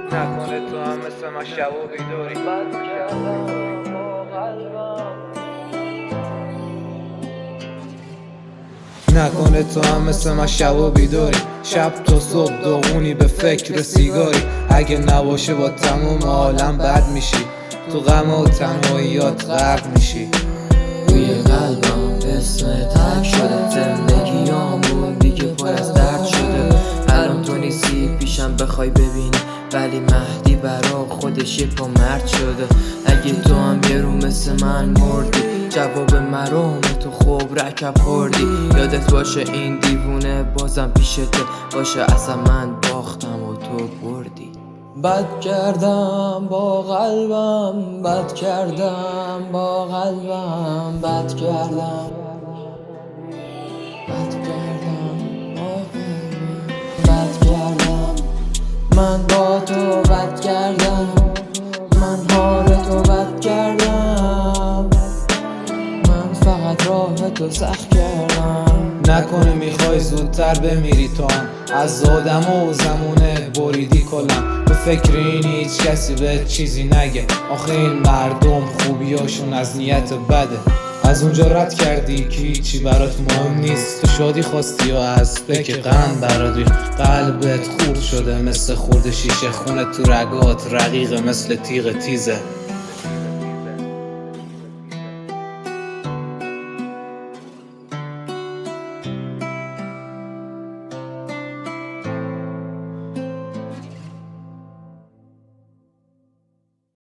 نکنه تو هم مثل من شب و بیداری بد کردم با قلبم. نکنه تو هم مثل من شب و بیداری، شب تا صبح داغونی به فکر سیگاری. اگه نباشه با تموم عالم بد میشی، تو غم و تنهاییات غرق میشی. روی قلبم اسم تک شده، زندگیامون دیگه پر از درد شده. الان تو نیستی پیشم بخوای ببینی، ولی مهدی برا خودش یه پا مرد شده. اگه تو هم یه رو مثل من مردی، جواب مرام تو خوب رکب خوردی. یادت باشه این دیوونه بازم پیشته باشه، اصلا من باختم و تو بردی. بد کردم با قلبم، بد کردم با قلبم، بد کردم، بد کردم با قلبم، بد کردم. من با تو بد کردم، من حال تو بد کردم، من فقط راه تو سخت کردم. نکنه میخوای زودتر بمیری تو هم، از آدم و زمونه بریدی کلم. به فکر این هیچ کسی به چیزی نگه، آخه این مردم خوبیاشون از نیت بده. از اونجا رد کردی که هیچی برات مهم نیست، تو شادی خواستی و از پک قند برات ریخت. قلبت خورد شده مثل خورد شیشه، خونه تو رگات رقیقه مثل تیغ تیزه.